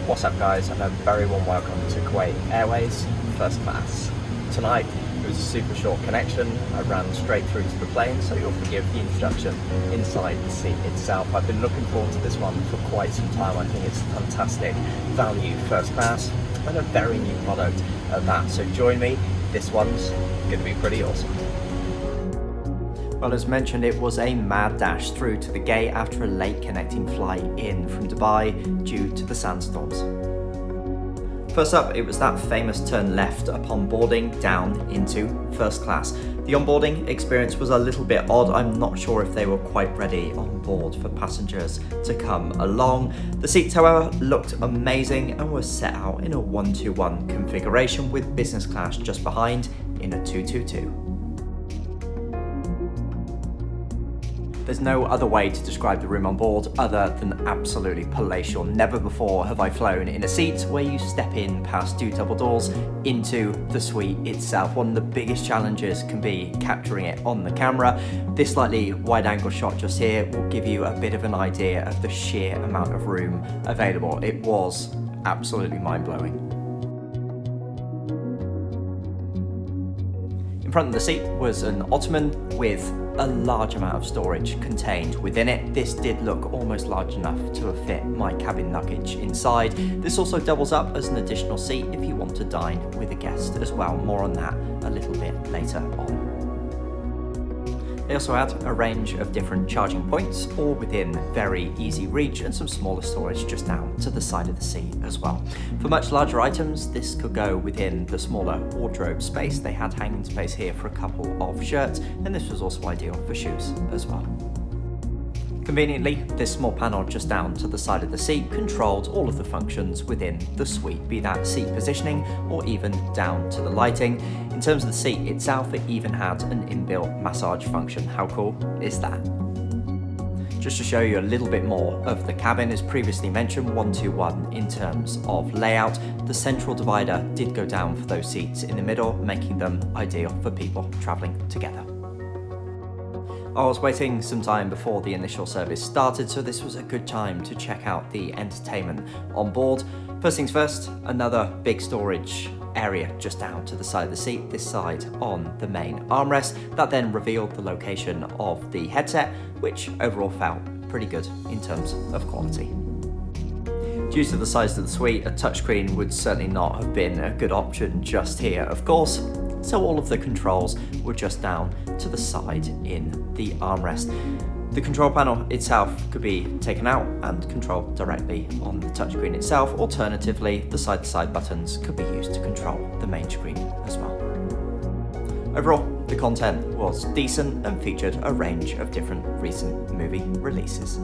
What's up guys, and a very warm welcome to Kuwait Airways first class. Tonight it was a super short connection. I ran straight through to the plane, so you'll forgive the introduction inside the seat itself. I've been looking forward to this one for quite some time. I think it's fantastic value first class and a very new product at that, so join me. This one's going to be pretty awesome. Well, as mentioned, it was a mad dash through to the gate after a late connecting flight in from Dubai due to the sandstorms. First up, it was that famous turn left upon boarding down into first class. The onboarding experience was a little bit odd. I'm not sure if they were quite ready on board for passengers to come along. The seats, however, looked amazing and were set out in a 1-2-1 configuration with business class just behind in a 2-2-2. There's no other way to describe the room on board other than absolutely palatial. Never before have I flown in a seat where you step in past two double doors into the suite itself. One of the biggest challenges can be capturing it on the camera. This slightly wide angle shot just here will give you a bit of an idea of the sheer amount of room available. It was absolutely mind-blowing. In front of the seat was an ottoman with a large amount of storage contained within it. This did look almost large enough to have fit my cabin luggage inside. This also doubles up as an additional seat if you want to dine with a guest as well. More on that a little bit later on. They also had a range of different charging points, all within very easy reach, and some smaller storage just down to the side of the seat as well. For much larger items, this could go within the smaller wardrobe space. They had hanging space here for a couple of shirts, and this was also ideal for shoes as well. Conveniently, this small panel just down to the side of the seat controlled all of the functions within the suite, be that seat positioning or even down to the lighting. In terms of the seat itself, it even had an inbuilt massage function. How cool is that? Just to show you a little bit more of the cabin, as previously mentioned, 1-2-1 in terms of layout. The central divider did go down for those seats in the middle, making them ideal for people traveling together. I was waiting some time before the initial service started, so this was a good time to check out the entertainment on board. First things first, another big storage area just down to the side of the seat, this side on the main armrest. That then revealed the location of the headset, which overall felt pretty good in terms of quality. Due to the size of the suite, a touchscreen would certainly not have been a good option just here, of course. So all of the controls were just down to the side in the armrest. The control panel itself could be taken out and controlled directly on the touchscreen itself. Alternatively, the side-to-side buttons could be used to control the main screen as well. Overall, the content was decent and featured a range of different recent movie releases.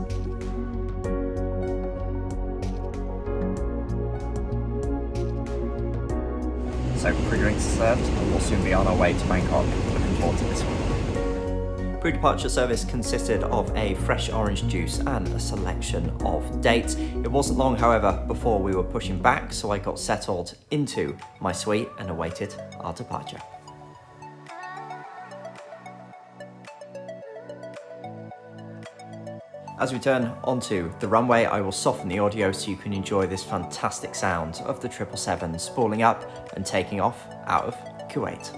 So pre-drinks served, and we'll soon be on our way to Bangkok. Looking forward to this one. Pre-departure service consisted of a fresh orange juice and a selection of dates. It wasn't long, however, before we were pushing back, so I got settled into my suite and awaited our departure. As we turn onto the runway, I will soften the audio so you can enjoy this fantastic sound of the 777 spooling up and taking off out of Kuwait.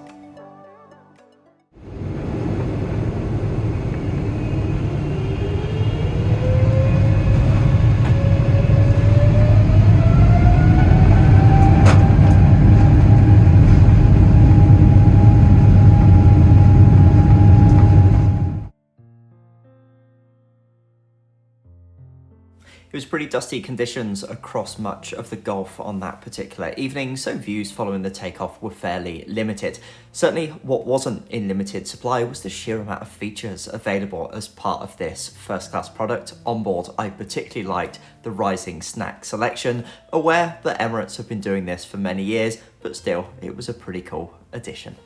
It was pretty dusty conditions across much of the Gulf on that particular evening, so views following the takeoff were fairly limited. Certainly what wasn't in limited supply was the sheer amount of features available as part of this first class product. On board, I particularly liked the rising snack selection, aware that Emirates have been doing this for many years, but still, it was a pretty cool addition.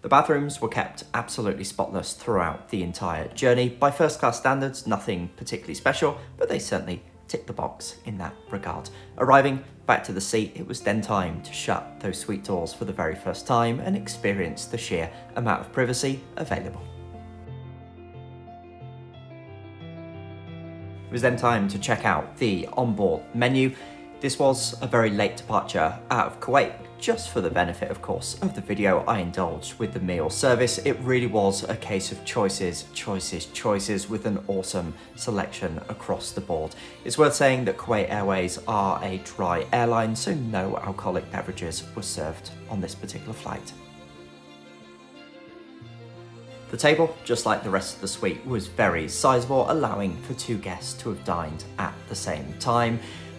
The bathrooms were kept absolutely spotless throughout the entire journey. By first class standards, nothing particularly special, but they certainly ticked the box in that regard. Arriving back to the seat, it was then time to shut those suite doors for the very first time and experience the sheer amount of privacy available. It was then time to check out the onboard menu. This was a very late departure out of Kuwait. Just for the benefit, of course, of the video, I indulged with the meal service. It really was a case of choices, with an awesome selection across the board. It's worth saying that Kuwait Airways are a dry airline, so no alcoholic beverages were served on this particular flight. The table, just like the rest of the suite, was very sizable, allowing for 2 guests to have dined at the same time.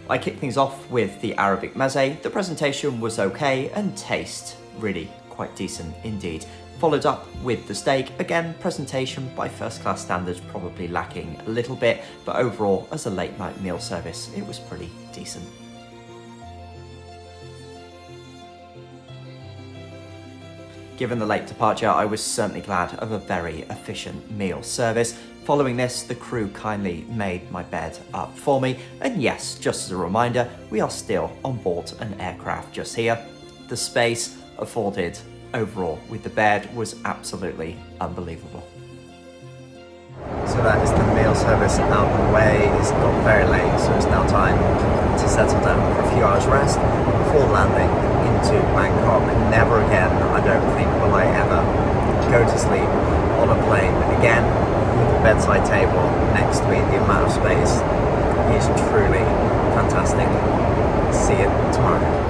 I kicked things off with the Arabic meze. The presentation was okay and taste really quite decent indeed. Followed up with the steak. Again, presentation by first class standards probably lacking a little bit, but overall as a late night meal service, it was pretty decent. Given the late departure, I was certainly glad of a very efficient meal service. Following this, the crew kindly made my bed up for me. And yes, just as a reminder, we are still on board an aircraft just here. The space afforded overall with the bed was absolutely unbelievable. So that is the meal service out of the way. It's got very late, so it's now time to settle down for a few hours rest before landing into Bangkok. Never again, I don't think, will I ever go to sleep on a plane again with the bedside table next to me. The amount of space is truly fantastic. See you tomorrow.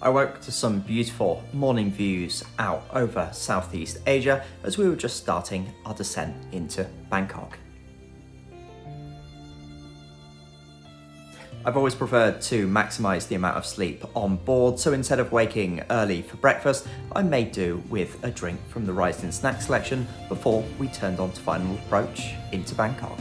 I woke to some beautiful morning views out over Southeast Asia as we were just starting our descent into Bangkok. I've always preferred to maximise the amount of sleep on board, so instead of waking early for breakfast, I made do with a drink from the rising snack selection before we turned on to final approach into Bangkok.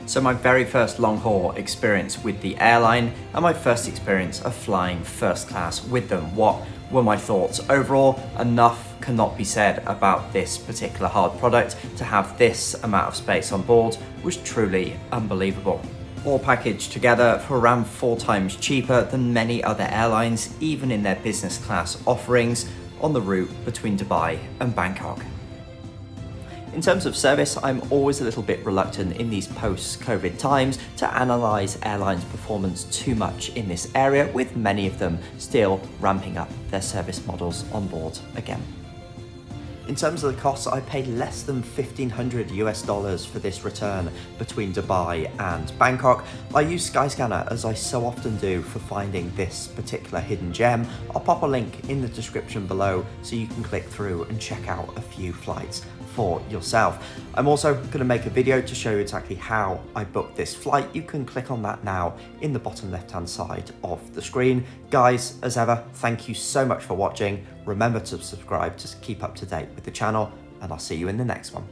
So my very first long-haul experience with the airline and my first experience of flying first class with them. What were my thoughts? Overall, enough cannot be said about this particular hard product. To have this amount of space on board was truly unbelievable. All packaged together for around 4 times cheaper than many other airlines, even in their business class offerings on the route between Dubai and Bangkok. In terms of service, I'm always a little bit reluctant in these post-COVID times to analyse airlines' performance too much in this area, with many of them still ramping up their service models on board again. In terms of the costs, I paid less than $1,500 for this return between Dubai and Bangkok. I use Skyscanner as I so often do for finding this particular hidden gem. I'll pop a link in the description below so you can click through and check out a few flights for yourself. I'm also going to make a video to show you exactly how I booked this flight. You can click on that now in the bottom left hand side of the screen. Guys, as ever, thank you so much for watching. Remember to subscribe to keep up to date with the channel, and I'll see you in the next one.